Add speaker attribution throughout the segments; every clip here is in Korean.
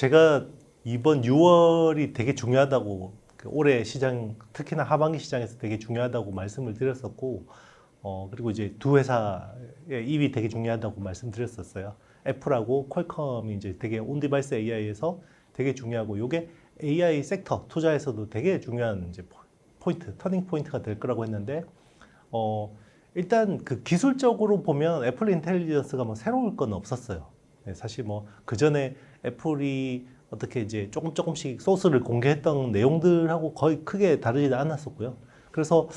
Speaker 1: 제가 이번 6월이 되게 중요하다고 올해 시장 특히나 하반기 시장에서 되게 중요하다고 말씀을 드렸었고 그리고 이제 두 회사의 입이 되게 중요하다고 말씀드렸었어요. 애플하고 퀄컴이 이제 되게 온디바이스 AI에서 되게 중요하고 요게 AI 섹터 투자에서도 되게 중요한 이제 포인트, 터닝 포인트가 될 거라고 했는데 일단 그 기술적으로 보면 애플 인텔리전스가 뭐 새로울 건 없었어요. 네, 사실 뭐 그 전에 애플이 어떻게 이제 조금씩 소스를 공개했던 내용들하고 거의 크게 다르지 않았었고요. 그래서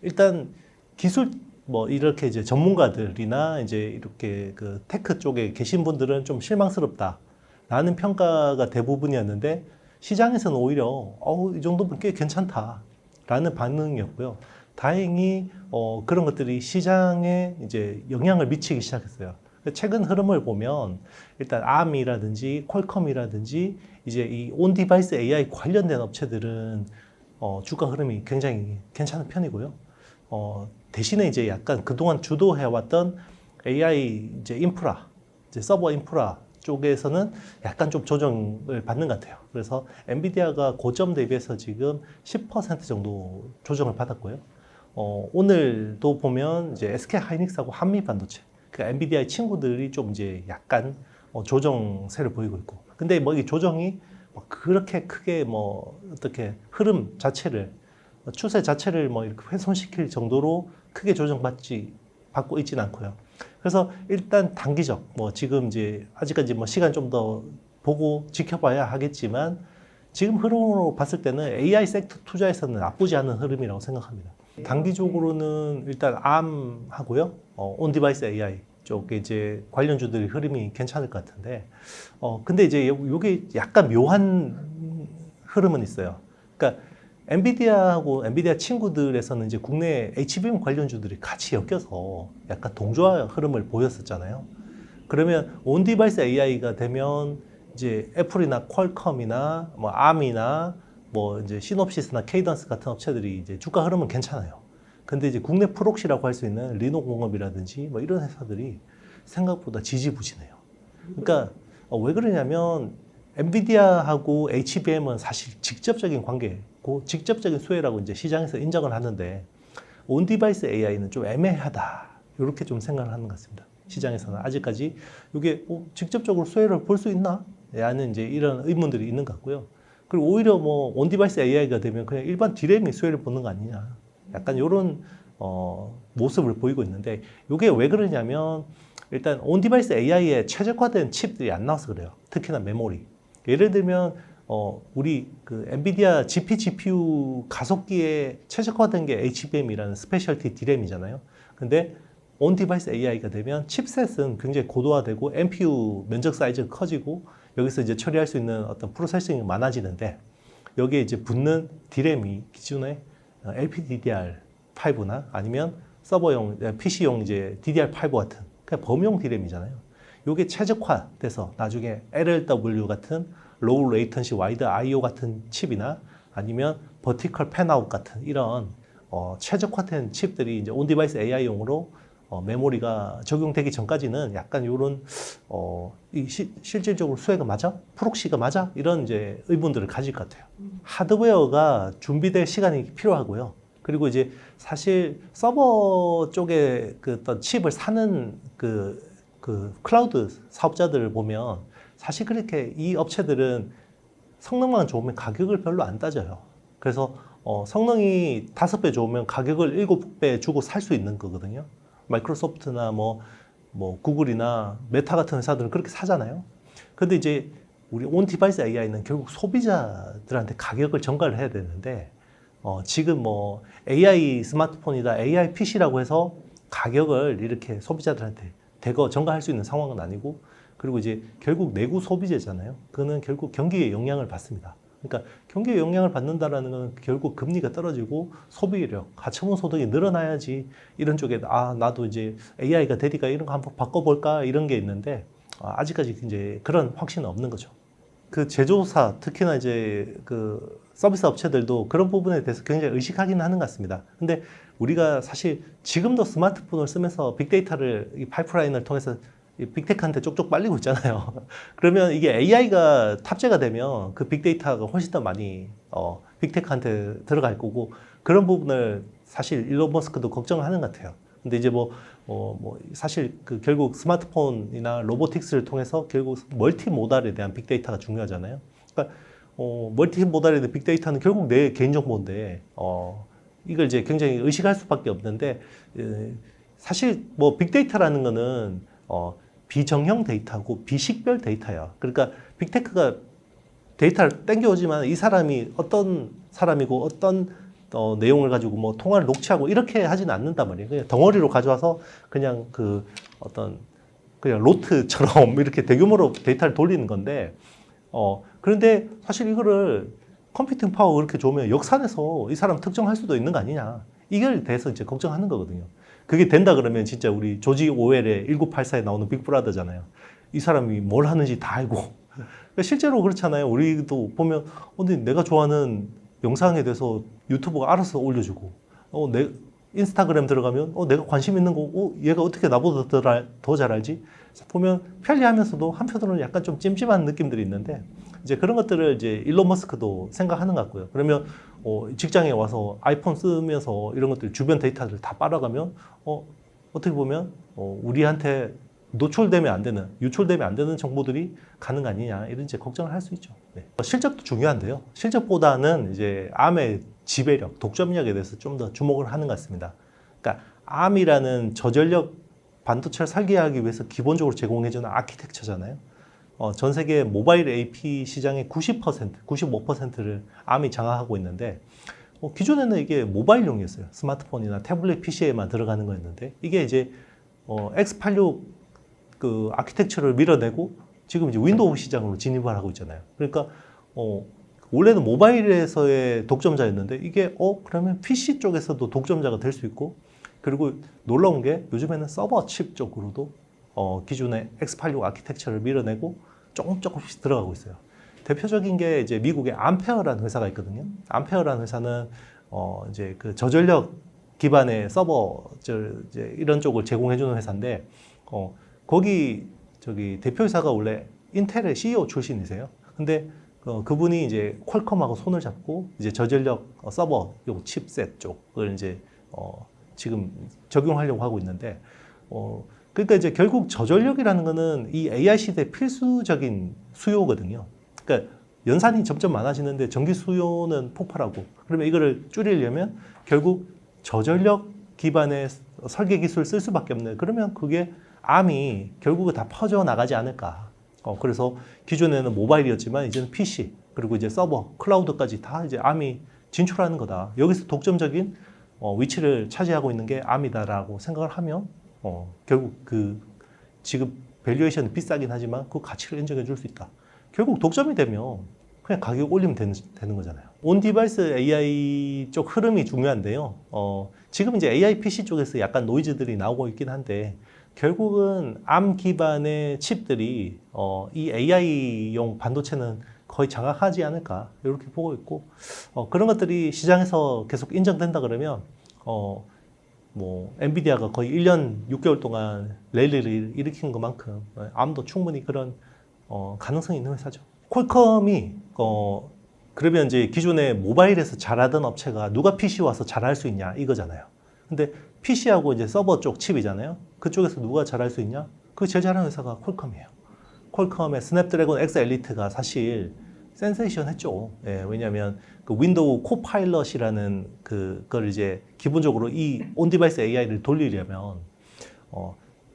Speaker 1: 일단 기술 뭐 이렇게 이제 전문가들이나 이제 이렇게 그 테크 쪽에 계신 분들은 좀 실망스럽다라는 평가가 대부분이었는데 시장에서는 오히려 이 정도면 꽤 괜찮다라는 반응이었고요. 다행히 그런 것들이 시장에 이제 영향을 미치기 시작했어요. 최근 흐름을 보면 일단 ARM이라든지 퀄컴이라든지 이제 이 온디바이스 AI 관련된 업체들은 주가 흐름이 굉장히 괜찮은 편이고요. 대신에 이제 약간 그동안 주도해왔던 AI 이제 인프라, 이제 서버 인프라 쪽에서는 약간 좀 조정을 받는 것 같아요. 그래서 엔비디아가 고점 대비해서 지금 10% 정도 조정을 받았고요. 오늘도 보면 이제 SK 하이닉스하고 한미 반도체, 그 엔비디아의 친구들이 좀 이제 약간 조정세를 보이고 있고. 근데 뭐 이 조정이 뭐 그렇게 크게 뭐 어떻게 흐름 자체를 추세 자체를 뭐 이렇게 훼손시킬 정도로 크게 받고 있지는 않고요. 그래서 일단 단기적 뭐 지금 이제 아직까지 뭐 시간 좀 더 보고 지켜봐야 하겠지만 지금 흐름으로 봤을 때는 AI 섹터 투자에서는 나쁘지 않은 흐름이라고 생각합니다. 단기적으로는 일단 ARM하고요, 온디바이스 AI 쪽에 이제 관련주들이 흐름이 괜찮을 것 같은데, 근데 이제 요게 약간 묘한 흐름은 있어요. 그러니까 엔비디아하고 엔비디아 친구들에서는 이제 국내 HBM 관련주들이 같이 엮여서 약간 동조화 흐름을 보였었잖아요. 그러면 온디바이스 AI가 되면 이제 애플이나 퀄컴이나 뭐 ARM이나 뭐 이제 시놉시스나 케이던스 같은 업체들이 이제 주가 흐름은 괜찮아요. 근데 이제 국내 프록시라고 할 수 있는 리노공업이라든지 뭐 이런 회사들이 생각보다 지지부진해요. 그러니까 왜 그러냐면 엔비디아하고 HBM은 사실 직접적인 관계고 직접적인 수혜라고 이제 시장에서 인정을 하는데 온디바이스 AI는 좀 애매하다. 이렇게 좀 생각을 하는 것 같습니다. 시장에서는 아직까지 이게 직접적으로 수혜를 볼 수 있나? 라는 이제 이런 의문들이 있는 것 같고요. 그리고 오히려 뭐 온디바이스 AI가 되면 그냥 일반 디램이 수혜를 보는 거 아니냐. 약간 이런 모습을 보이고 있는데 이게 왜 그러냐면 일단 온디바이스 AI에 최적화된 칩들이 안 나와서 그래요. 특히나 메모리. 예를 들면 우리 그 엔비디아 GPU 가속기에 최적화된 게 HBM이라는 스페셜티 디램이잖아요. 근데 온디바이스 AI가 되면 칩셋은 굉장히 고도화되고 NPU 면적 사이즈가 커지고 여기서 이제 처리할 수 있는 어떤 프로세싱이 많아지는데 여기에 이제 붙는 디램이 기존에 LPDDR5나 아니면 서버용, PC용 이제 DDR5 같은 그냥 범용 디램이잖아요. 이게 최적화돼서 나중에 LLW 같은 로우 레이턴시 와이드 IO 같은 칩이나 아니면 버티컬 팬아웃 같은 이런 최적화된 칩들이 이제 온디바이스 AI용으로 메모리가 적용되기 전까지는 약간 이런 실질적으로 수혜가 맞아? 프록시가 맞아? 이런 이제 의문들을 가질 것 같아요. 하드웨어가 준비될 시간이 필요하고요. 그리고 이제 사실 서버 쪽에 그 어떤 칩을 사는 그 클라우드 사업자들을 보면 사실 그렇게 이 업체들은 성능만 좋으면 가격을 별로 안 따져요. 그래서 성능이 5배 좋으면 가격을 7배 주고 살 수 있는 거거든요. 마이크로소프트나 뭐 구글이나 메타 같은 회사들은 그렇게 사잖아요. 근데 이제 우리 온 디바이스 AI는 결국 소비자들한테 가격을 전가를 해야 되는데 지금 뭐 AI 스마트폰이다, AI PC라고 해서 가격을 이렇게 소비자들한테 대거 전가할 수 있는 상황은 아니고 그리고 이제 결국 내구 소비재잖아요. 그거는 결국 경기에 영향을 받습니다. 그러니까 경기에 영향을 받는다라는 건 결국 금리가 떨어지고 소비력, 가처분 소득이 늘어나야지 이런 쪽에 나도 이제 AI가 되니까 이런 거 한번 바꿔볼까 이런 게 있는데 아직까지 이제 그런 확신은 없는 거죠. 그 제조사 특히나 이제 그 서비스 업체들도 그런 부분에 대해서 굉장히 의식하기는 하는 것 같습니다. 근데 우리가 사실 지금도 스마트폰을 쓰면서 빅데이터를 이 파이프라인을 통해서 빅테크한테 쪽쪽 빨리고 있잖아요. 그러면 이게 AI가 탑재가 되면 그 빅데이터가 훨씬 더 많이 빅테크한테 들어갈 거고 그런 부분을 사실 일론 머스크도 걱정하는 것 같아요. 근데 이제 사실 그 결국 스마트폰이나 로보틱스를 통해서 결국 멀티 모달에 대한 빅데이터가 중요하잖아요. 그러니까 멀티 모달에 대한 빅데이터는 결국 내 개인정보인데 이걸 이제 굉장히 의식할 수밖에 없는데 사실 빅데이터라는 거는 비정형 데이터고 비식별 데이터야. 그러니까 빅테크가 데이터를 땡겨오지만 이 사람이 어떤 사람이고 어떤 내용을 가지고 통화를 녹취하고 이렇게 하지는 않는단 말이에요. 그냥 덩어리로 가져와서 그냥 그냥 로트처럼 이렇게 대규모로 데이터를 돌리는 건데 그런데 사실 이거를 컴퓨팅 파워가 그렇게 좋으면 역산해서 이 사람 특정할 수도 있는 거 아니냐. 이걸 대해서 이제 걱정하는 거거든요. 그게 된다 그러면 진짜 우리 조지 오웰의 1984에 나오는 빅브라더잖아요. 이 사람이 뭘 하는지 다 알고. 실제로 그렇잖아요. 우리도 보면 근데 내가 좋아하는 영상에 대해서 유튜브가 알아서 올려주고 인스타그램 들어가면 내가 관심 있는 거 얘가 어떻게 나보다 더 잘 알지? 보면 편리하면서도 한편으로는 약간 좀 찜찜한 느낌들이 있는데 이제 그런 것들을 이제 일론 머스크도 생각하는 것 같고요. 그러면 직장에 와서 아이폰 쓰면서 이런 것들 주변 데이터를 다 빨아가면 어떻게 보면 우리한테 노출되면 안 되는, 유출되면 안 되는 정보들이 가는 거 아니냐 이런 이제 걱정을 할 수 있죠. 네. 실적도 중요한데요. 실적보다는 이제 암의 지배력, 독점력에 대해서 좀 더 주목을 하는 것 같습니다. 그러니까 암이라는 저전력 반도체를 설계하기 위해서 기본적으로 제공해주는 아키텍처잖아요. 전 세계 모바일 AP 시장의 90%, 95%를 암이 장악하고 있는데 기존에는 이게 모바일용이었어요. 스마트폰이나 태블릿 PC에만 들어가는 거였는데 이게 이제 X86 그 아키텍처를 밀어내고 지금 이제 윈도우 시장으로 진입을 하고 있잖아요. 그러니까 원래는 모바일에서의 독점자였는데 이게 그러면 PC 쪽에서도 독점자가 될 수 있고 그리고 놀라운 게 요즘에는 서버 칩 쪽으로도 기존의 X86 아키텍처를 밀어내고 조금씩 들어가고 있어요. 대표적인 게 이제 미국의 암페어라는 회사가 있거든요. 암페어라는 회사는 이제 그 저전력 기반의 서버 이제 이런 쪽을 제공해주는 회사인데 거기 대표이사가 원래 인텔의 CEO 출신이세요. 근데 그분이 이제 퀄컴하고 손을 잡고 이제 저전력 서버 요 칩셋 쪽을 이제 지금 적용하려고 하고 있는데 그러니까 이제 결국 저전력이라는 거는 이 AI 시대 필수적인 수요거든요. 그러니까 연산이 점점 많아지는데 전기 수요는 폭발하고 그러면 이거를 줄이려면 결국 저전력 기반의 설계 기술을 쓸 수밖에 없는 그러면 그게 암이 결국은 다 퍼져 나가지 않을까. 그래서 기존에는 모바일이었지만 이제는 PC 그리고 이제 서버, 클라우드까지 다 이제 암이 진출하는 거다. 여기서 독점적인 위치를 차지하고 있는 게 암이다라고 생각을 하면 결국 그 지금 밸류에이션은 비싸긴 하지만 그 가치를 인정해 줄 수 있다. 결국 독점이 되면 그냥 가격 올리면 되는 거잖아요. 온 디바이스 AI 쪽 흐름이 중요한데요. 지금 이제 AI PC 쪽에서 약간 노이즈들이 나오고 있긴 한데 결국은 암 기반의 칩들이 이 AI용 반도체는 거의 장악하지 않을까 이렇게 보고 있고 그런 것들이 시장에서 계속 인정된다 그러면 엔비디아가 거의 1년 6개월 동안 랠리를 일으킨 것만큼 암도 충분히 그런 가능성이 있는 회사죠. 퀄컴이 그러면 이제 기존에 모바일에서 잘하던 업체가 누가 PC 와서 잘할 수 있냐 이거잖아요. 근데 PC하고 이제 서버 쪽 칩이잖아요. 그쪽에서 누가 잘할 수 있냐? 그 제일 잘하는 회사가 퀄컴이에요. 퀄컴의 스냅드래곤 X 엘리트가 사실 센세이션 했죠. 예, 왜냐하면 그 윈도우 코파일럿이라는 그걸 이제 기본적으로 이 온디바이스 AI를 돌리려면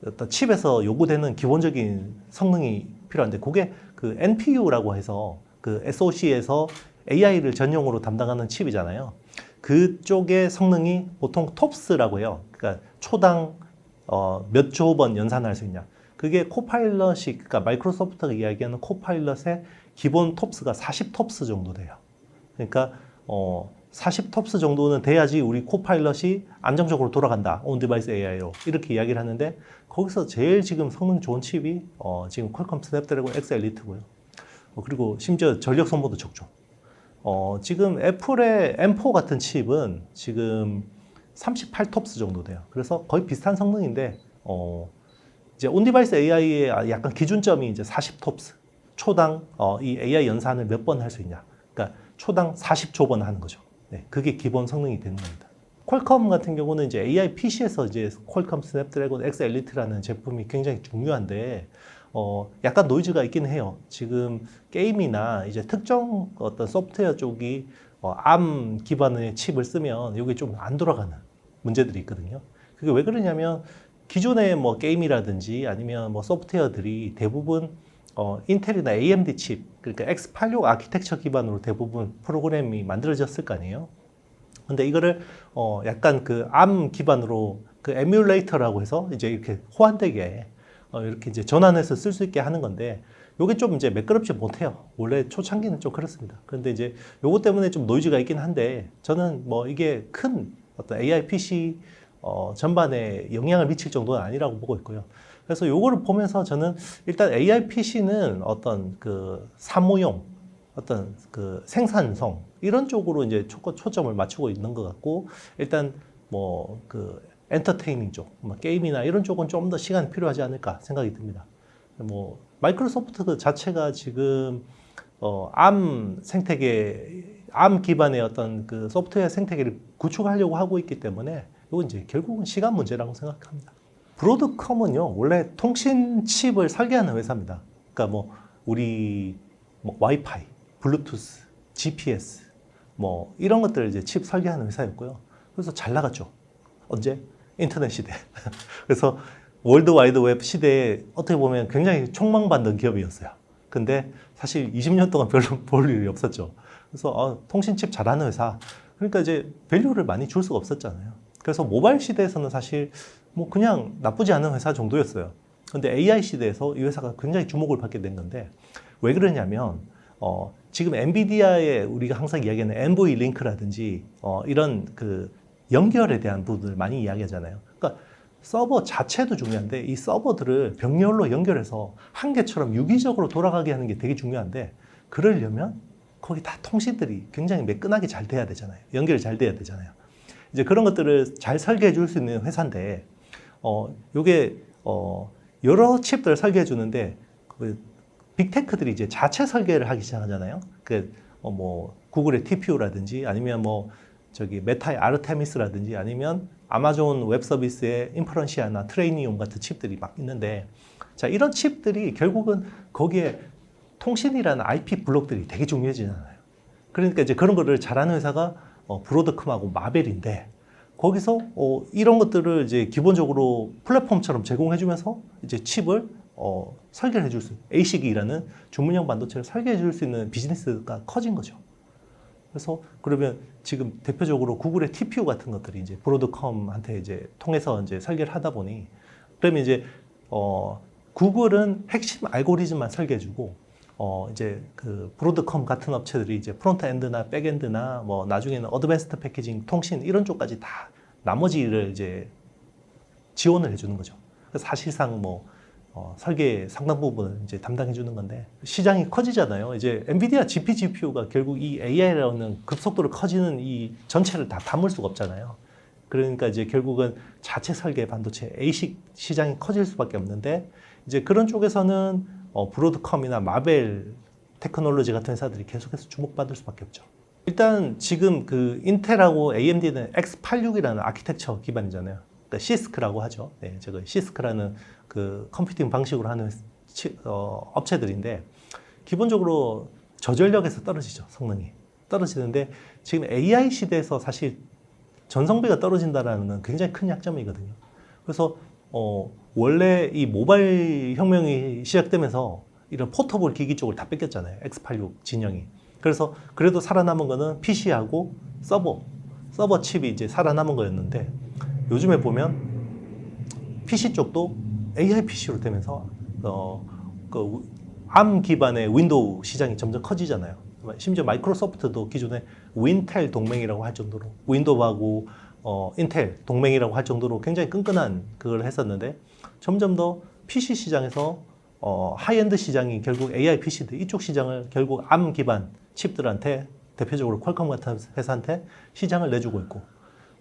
Speaker 1: 어떤 칩에서 요구되는 기본적인 성능이 필요한데 그게 그 NPU라고 해서 그 SoC에서 AI를 전용으로 담당하는 칩이잖아요. 그쪽의 성능이 보통 톱스라고 해요. 그러니까 초당 몇 조 번 연산할 수 있냐. 그게 코파일럿이 그러니까 마이크로소프트가 이야기하는 코파일럿의 기본 톱스가 40 톱스 정도 돼요. 그러니까 40 톱스 정도는 돼야지 우리 코파일럿이 안정적으로 돌아간다. 온디바이스 AI로 이렇게 이야기를 하는데 거기서 제일 지금 성능 좋은 칩이 지금 퀄컴 스냅드래곤 X 엘리트고요. 그리고 심지어 전력 소모도 적죠. 지금 애플의 M4 같은 칩은 지금 38 톱스 정도 돼요. 그래서 거의 비슷한 성능인데 이제 온디바이스 AI의 약간 기준점이 이제 40톱스. 초당 이 AI 연산을 몇 번 할 수 있냐. 그러니까 초당 40조 번 하는 거죠. 네, 그게 기본 성능이 되는 겁니다. 퀄컴 같은 경우는 이제 AI PC에서 이제 퀄컴 스냅드래곤 X 엘리트라는 제품이 굉장히 중요한데 약간 노이즈가 있긴 해요. 지금 게임이나 이제 특정 어떤 소프트웨어 쪽이 ARM 기반의 칩을 쓰면 이게 좀 안 돌아가는 문제들이 있거든요. 그게 왜 그러냐면 기존의 뭐 게임이라든지 아니면 뭐 소프트웨어들이 대부분 인텔이나 AMD 칩, 그러니까 X86 아키텍처 기반으로 대부분 프로그램이 만들어졌을 거 아니에요. 근데 이거를 약간 그 ARM 기반으로 그 에뮬레이터라고 해서 이제 이렇게 호환되게 이렇게 이제 전환해서 쓸 수 있게 하는 건데 요게 좀 이제 매끄럽지 못해요. 원래 초창기는 좀 그렇습니다. 그런데 이제 요것 때문에 좀 노이즈가 있긴 한데 저는 뭐 이게 큰 어떤 AI PC 전반에 영향을 미칠 정도는 아니라고 보고 있고요. 그래서 요거를 보면서 저는 일단 AI PC는 어떤 그 사무용, 어떤 그 생산성 이런 쪽으로 이제 초점을 맞추고 있는 것 같고 일단 뭐 그 엔터테이닝 쪽, 뭐 게임이나 이런 쪽은 좀 더 시간이 필요하지 않을까 생각이 듭니다. 뭐 마이크로소프트 그 자체가 지금 ARM 생태계, ARM 기반의 어떤 그 소프트웨어 생태계를 구축하려고 하고 있기 때문에 이건 이제 결국은 시간 문제라고 생각합니다. 브로드컴은요 원래 통신 칩을 설계하는 회사입니다. 그러니까 뭐 우리 뭐 와이파이, 블루투스, GPS 뭐 이런 것들 이제 칩 설계하는 회사였고요. 그래서 잘 나갔죠. 언제? 인터넷 시대. 그래서 월드 와이드 웹 시대에 어떻게 보면 굉장히 촉망받는 기업이었어요. 근데 사실 20년 동안 별로 볼 일이 없었죠. 그래서 통신칩 잘하는 회사. 그러니까 이제 밸류를 많이 줄 수가 없었잖아요. 그래서 모바일 시대에서는 사실 뭐 그냥 나쁘지 않은 회사 정도였어요. 근데 AI 시대에서 이 회사가 굉장히 주목을 받게 된 건데 왜 그러냐면 지금 엔비디아의 우리가 항상 이야기하는 엔보이 링크라든지 이런 그 연결에 대한 부분을 많이 이야기하잖아요. 그러니까 서버 자체도 중요한데 이 서버들을 병렬로 연결해서 한 개처럼 유기적으로 돌아가게 하는 게 되게 중요한데 그러려면 거기 다 통신들이 굉장히 매끈하게 잘 돼야 되잖아요. 연결이 잘 돼야 되잖아요. 이제 그런 것들을 잘 설계해 줄 수 있는 회사인데 요게 여러 칩들을 설계해 주는데 그 빅테크들이 이제 자체 설계를 하기 시작하잖아요. 뭐 구글의 TPU라든지 아니면 뭐 저기 메타의 아르테미스라든지 아니면 아마존 웹 서비스의 인퍼런시아나 트레이니움 같은 칩들이 막 있는데 자 이런 칩들이 결국은 거기에 통신이라는 IP 블록들이 되게 중요해지잖아요. 그러니까 이제 그런 거를 잘하는 회사가 브로드컴하고 마벨인데 거기서 이런 것들을 이제 기본적으로 플랫폼처럼 제공해주면서 이제 칩을 설계를 해줄 수, ASIC이라는 주문형 반도체를 설계해 줄 수 있는 비즈니스가 커진 거죠. 그래서 그러면 지금 대표적으로 구글의 TPU 같은 것들이 이제 브로드컴한테 이제 통해서 이제 설계를 하다 보니 그러면 이제 구글은 핵심 알고리즘만 설계해주고 이제 그 브로드컴 같은 업체들이 이제 프론트 엔드나 백 엔드나 뭐 나중에는 어드밴스드 패키징, 통신 이런 쪽까지 다 나머지를 이제 지원을 해주는 거죠. 그래서 사실상 뭐 설계 상당 부분을 이제 담당해 주는 건데 시장이 커지잖아요. 이제 엔비디아 GPU가 결국 이 AI라는 급속도로 커지는 이 전체를 다 담을 수가 없잖아요. 그러니까 이제 결국은 자체 설계 반도체 ASIC 시장이 커질 수밖에 없는데 이제 그런 쪽에서는 브로드컴이나 마벨 테크놀로지 같은 회사들이 계속해서 주목받을 수밖에 없죠. 일단 지금 그 인텔하고 AMD는 X86이라는 아키텍처 기반이잖아요. 그러니까 시스크라고 하죠. 네, 제가 시스크라는 그 컴퓨팅 방식으로 하는 업체들인데 기본적으로 저전력에서 떨어지죠. 성능이 떨어지는데 지금 AI 시대에서 사실 전성비가 떨어진다라는 건 굉장히 큰 약점이거든요. 그래서 원래 이 모바일 혁명이 시작되면서 이런 포터블 기기 쪽을 다 뺏겼잖아요. X86 진영이. 그래서 그래도 살아남은 거는 PC하고 서버 칩이 이제 살아남은 거였는데 요즘에 보면 PC 쪽도 AI PC로 되면서 그 ARM 기반의 윈도우 시장이 점점 커지잖아요. 심지어 마이크로소프트도 기존에 윈텔 동맹이라고 할 정도로 윈도우하고 인텔 동맹이라고 할 정도로 굉장히 끈끈한 그걸 했었는데 점점 더 PC 시장에서 하이엔드 시장이 결국 AI PC들 이쪽 시장을 결국 ARM 기반 칩들한테 대표적으로 퀄컴 같은 회사한테 시장을 내주고 있고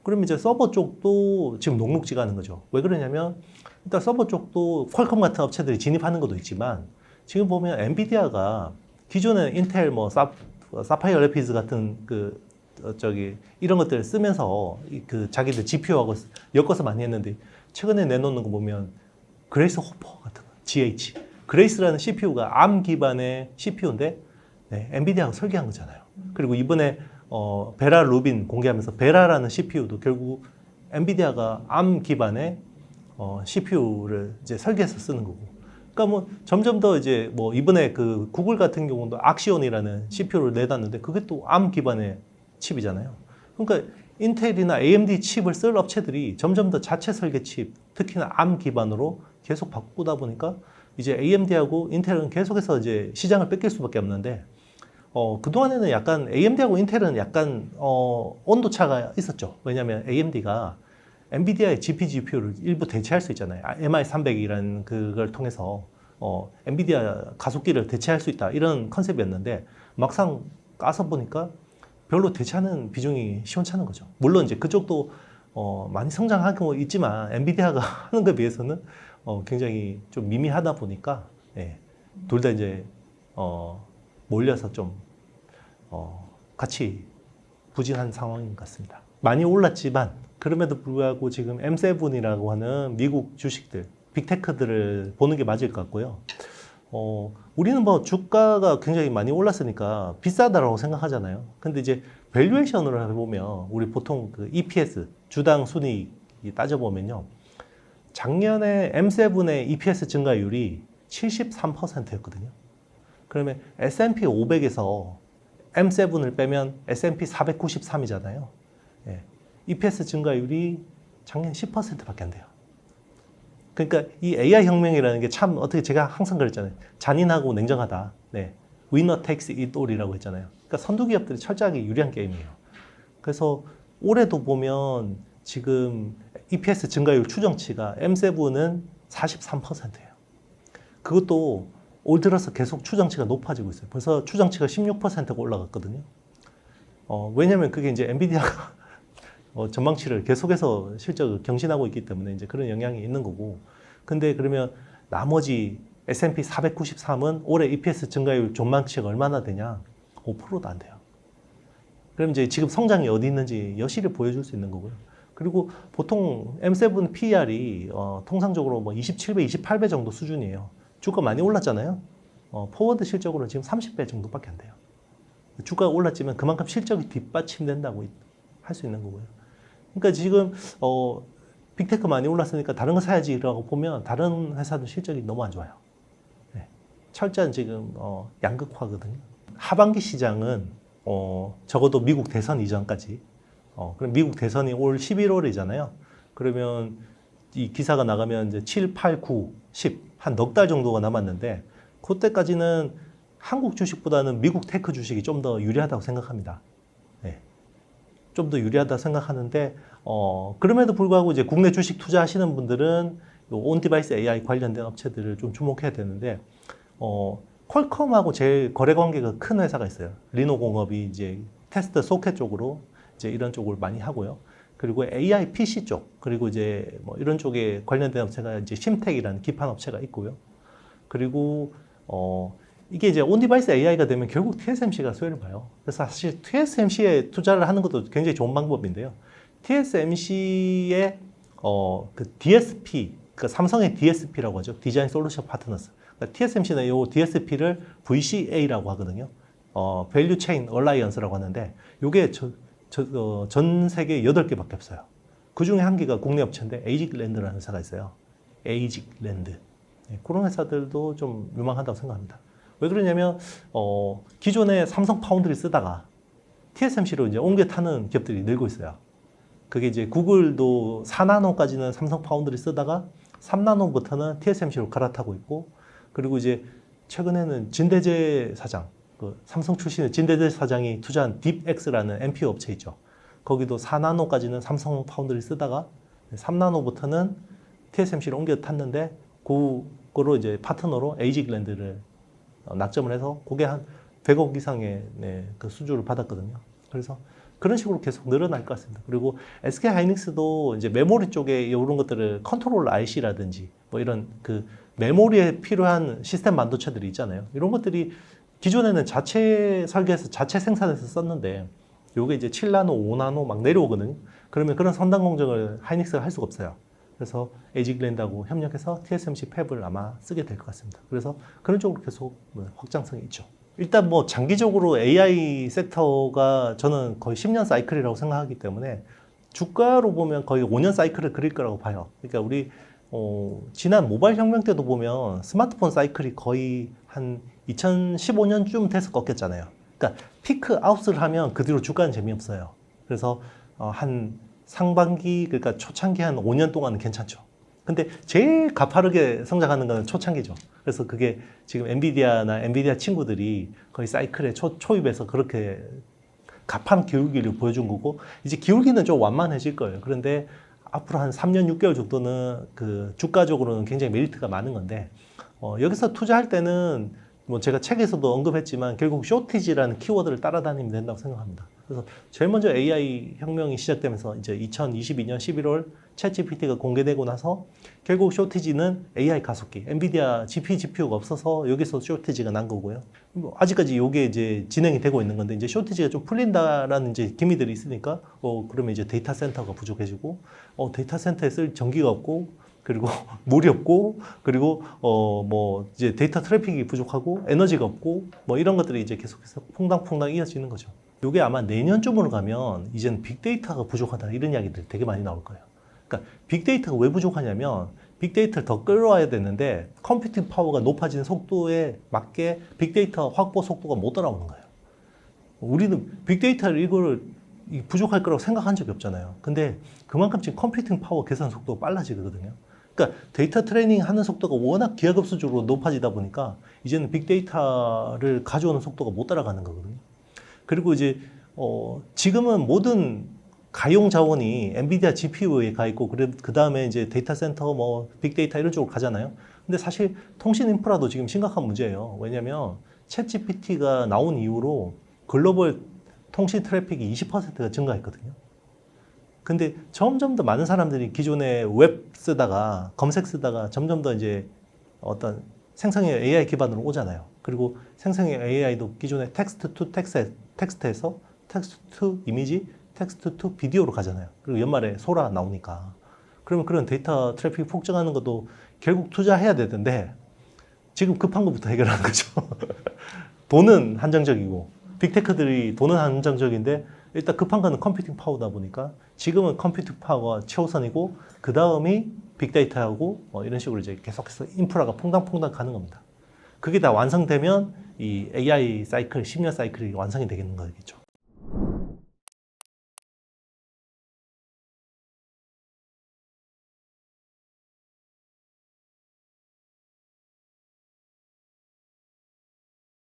Speaker 1: 그러면 이제 서버 쪽도 지금 녹록지가 않은 거죠. 왜 그러냐면 일단 서버 쪽도 퀄컴 같은 업체들이 진입하는 것도 있지만 지금 보면 엔비디아가 기존에 인텔 뭐 사파이어 레피드 같은 이런 것들을 쓰면서 그 자기들 GPU하고 엮어서 많이 했는데 최근에 내놓는 거 보면 그레이스 호퍼 같은 거, GH. 그레이스라는 CPU가 ARM 기반의 CPU인데 네, 엔비디아가 설계한 거잖아요. 그리고 이번에 베라 루빈 공개하면서 베라라는 CPU도 결국 엔비디아가 ARM 기반의 CPU를 이제 설계해서 쓰는 거고. 그러니까 뭐 점점 더 이제 뭐 이번에 그 구글 같은 경우도 악시온이라는 CPU를 내놨는데 그게 또 ARM 기반의 칩이잖아요. 그러니까 인텔이나 AMD 칩을 쓸 업체들이 점점 더 자체 설계 칩, 특히나 ARM 기반으로 계속 바꾸다 보니까 이제 AMD하고 인텔은 계속해서 이제 시장을 뺏길 수밖에 없는데 그동안에는 약간 AMD하고 인텔은 약간 온도 차가 있었죠. 왜냐하면 AMD가 엔비디아의 GPU를 일부 대체할 수 있잖아요. MI300이라는 그걸 통해서 엔비디아 가속기를 대체할 수 있다 이런 컨셉이었는데 막상 까서 보니까 별로 대체하는 비중이 시원찮은 거죠. 물론 이제 그쪽도 많이 성장하고 있지만 엔비디아가 하는 것에 비해서는 굉장히 좀 미미하다 보니까 예, 둘 다 이제 몰려서 좀 같이 부진한 상황인 것 같습니다. 많이 올랐지만 그럼에도 불구하고 지금 M7이라고 하는 미국 주식들, 빅테크들을 보는 게 맞을 것 같고요. 우리는 뭐 주가가 굉장히 많이 올랐으니까 비싸다라고 생각하잖아요. 근데 이제 밸류에이션으로 해보면 우리 보통 그 EPS, 주당 순이익이 따져보면요. 작년에 M7의 EPS 증가율이 73%였거든요. 그러면 S&P 500에서 M7을 빼면 S&P 493이잖아요. 예. EPS 증가율이 작년 10%밖에 안 돼요. 그러니까 이 AI 혁명이라는 게 참 어떻게 제가 항상 그랬잖아요. 잔인하고 냉정하다. 네. Winner takes it all이라고 했잖아요. 그러니까 선두 기업들이 철저하게 유리한 게임이에요. 그래서 올해도 보면 지금 EPS 증가율 추정치가 M7은 43%예요. 그것도 올 들어서 계속 추정치가 높아지고 있어요. 벌써 추정치가 16%가 올라갔거든요. 왜냐면 그게 이제 엔비디아가 전망치를 계속해서 실적을 경신하고 있기 때문에 이제 그런 영향이 있는 거고. 근데 그러면 나머지 S&P 493은 올해 EPS 증가율 전망치가 얼마나 되냐? 5%도 안 돼요. 그럼 이제 지금 성장이 어디 있는지 여실히 보여줄 수 있는 거고요. 그리고 보통 M7 PER이 통상적으로 뭐 27배, 28배 정도 수준이에요. 주가 많이 올랐잖아요. 포워드 실적으로 지금 30배 정도밖에 안 돼요. 주가가 올랐지만 그만큼 실적이 뒷받침된다고 할 수 있는 거고요. 그러니까 지금 빅테크 많이 올랐으니까 다른 거 사야지라고 보면 다른 회사도 실적이 너무 안 좋아요. 네. 철저한 지금 양극화거든요. 하반기 시장은 적어도 미국 대선 이전까지 그럼 미국 대선이 올 11월이잖아요. 그러면 이 기사가 나가면 이제 7, 8, 9, 10 한 넉 달 정도가 남았는데 그때까지는 한국 주식보다는 미국 테크 주식이 좀 더 유리하다고 생각합니다. 네. 좀 더 유리하다 생각하는데 그럼에도 불구하고 이제 국내 주식 투자하시는 분들은 온디바이스 AI 관련된 업체들을 좀 주목해야 되는데 퀄컴하고 제일 거래 관계가 큰 회사가 있어요. 리노공업이 이제 테스트 소켓 쪽으로 이제 이런 쪽을 많이 하고요. 그리고 AI PC 쪽, 그리고 이제 뭐 이런 쪽에 관련된 업체가 이제 심텍이라는 기판 업체가 있고요. 그리고 이게 이제 온디바이스 AI가 되면 결국 TSMC가 수혜를 봐요. 그래서 사실 TSMC에 투자를 하는 것도 굉장히 좋은 방법인데요. TSMC의 그 DSP, 그 삼성의 DSP라고 하죠. 디자인 솔루션 파트너스. 그러니까 TSMC는 이 DSP를 VCA라고 하거든요. 밸류 체인 얼라이언스라고 하는데 이게 전 세계 8개밖에 없어요. 그 중에 한 개가 국내 업체인데 에이직랜드라는 회사가 있어요. 에이직랜드. 네, 그런 회사들도 좀 유망하다고 생각합니다. 왜 그러냐면 기존에 삼성 파운드리 쓰다가 TSMC로 이제 옮겨 타는 기업들이 늘고 있어요. 그게 이제 구글도 4나노까지는 삼성 파운드리 쓰다가 3나노부터는 TSMC로 갈아타고 있고, 그리고 이제 최근에는 진대재 사장, 그 삼성 출신의 진대재 사장이 투자한 딥엑스라는 NPU 업체 있죠. 거기도 4나노까지는 삼성 파운드리 쓰다가 3나노부터는 TSMC로 옮겨 탔는데 그거로 이제 파트너로 에이직랜드를 낙점을 해서 그게 한 100억 이상의 그 수주를 받았거든요. 그래서 그런 식으로 계속 늘어날 것 같습니다. 그리고 SK 하이닉스도 이제 메모리 쪽에 이런 것들을 컨트롤 IC라든지 뭐 이런 그 메모리에 필요한 시스템 반도체들이 있잖아요. 이런 것들이 기존에는 자체 설계해서 자체 생산해서 썼는데 요게 이제 7나노, 5나노 막 내려오거든요. 그러면 그런 선단 공정을 하이닉스가 할 수가 없어요. 그래서 에이지글랜드하고 협력해서 TSMC 팹을 아마 쓰게 될 것 같습니다. 그래서 그런 쪽으로 계속 확장성이 있죠. 일단 뭐 장기적으로 AI 섹터가 저는 거의 10년 사이클이라고 생각하기 때문에 주가로 보면 거의 5년 사이클을 그릴 거라고 봐요. 그러니까 우리 지난 모바일 혁명 때도 보면 스마트폰 사이클이 거의 한 2015년쯤 돼서 꺾였잖아요. 그러니까 피크 아웃을 하면 그 뒤로 주가는 재미없어요. 그래서 한 상반기 그러니까 초창기 한 5년 동안은 괜찮죠. 근데 제일 가파르게 성장하는 거는 초창기죠. 그래서 그게 지금 엔비디아나 엔비디아 친구들이 거의 사이클의 초입에서 그렇게 가파른 기울기를 보여준 거고, 이제 기울기는 좀 완만해질 거예요. 그런데 앞으로 한 3년 6개월 정도는 그 주가적으로는 굉장히 메리트가 많은 건데, 여기서 투자할 때는 뭐 제가 책에서도 언급했지만 결국 쇼티지라는 키워드를 따라다니면 된다고 생각합니다. 그래서 제일 먼저 AI 혁명이 시작되면서 이제 2022년 11월 챗GPT가 공개되고 나서 결국 쇼티지는 AI 가속기, 엔비디아 GPU가 없어서 여기서 쇼티지가 난 거고요. 뭐 아직까지 이게 이제 진행이 되고 있는 건데, 이제 쇼티지가 좀 풀린다라는 이제 기미들이 있으니까 그러면 이제 데이터 센터가 부족해지고, 데이터 센터에 쓸 전기가 없고, 그리고 물이 없고, 그리고 뭐 이제 데이터 트래픽이 부족하고 에너지가 없고, 뭐 이런 것들이 이제 계속해서 퐁당퐁당 이어지는 거죠. 이게 아마 내년쯤으로 가면 이제는 빅데이터가 부족하다 이런 이야기들이 되게 많이 나올 거예요. 그러니까 빅데이터가 왜 부족하냐면 빅데이터를 더 끌어와야 되는데 컴퓨팅 파워가 높아지는 속도에 맞게 빅데이터 확보 속도가 못 따라오는 거예요. 우리는 빅데이터를 이걸 부족할 거라고 생각한 적이 없잖아요. 근데 그만큼 지금 컴퓨팅 파워 계산 속도가 빨라지거든요. 그러니까 데이터 트레이닝 하는 속도가 워낙 기하급수적으로 높아지다 보니까 이제는 빅데이터를 가져오는 속도가 못 따라가는 거거든요. 그리고 이제 지금은 모든 가용 자원이 엔비디아 GPU에 가 있고, 그 다음에 이제 데이터 센터, 뭐 빅데이터 이런 쪽으로 가잖아요. 근데 사실 통신 인프라도 지금 심각한 문제예요. 왜냐면 챗 GPT가 나온 이후로 글로벌 통신 트래픽이 20%가 증가했거든요. 근데 점점 더 많은 사람들이 기존에 웹 쓰다가 검색 쓰다가 점점 더 이제 어떤 생성형 AI 기반으로 오잖아요. 그리고 생성형 AI도 기존에 텍스트 투 텍스트에서 텍스트 투 이미지, 텍스트 투 비디오로 가잖아요. 그리고 연말에 소라 나오니까. 그러면 그런 데이터 트래픽 폭증하는 것도 결국 투자해야 되는데 지금 급한 것부터 해결하는 거죠. 돈은 한정적이고 빅테크들이 돈은 한정적인데 일단 급한 거는 컴퓨팅 파워다 보니까 지금은 컴퓨팅 파워가 최우선이고 그 다음이 빅데이터하고 이런 식으로 이제 계속해서 인프라가 퐁당퐁당 가는 겁니다. 그게 다 완성되면 이 AI 사이클, 10년 사이클이 완성이 되겠는 거겠죠.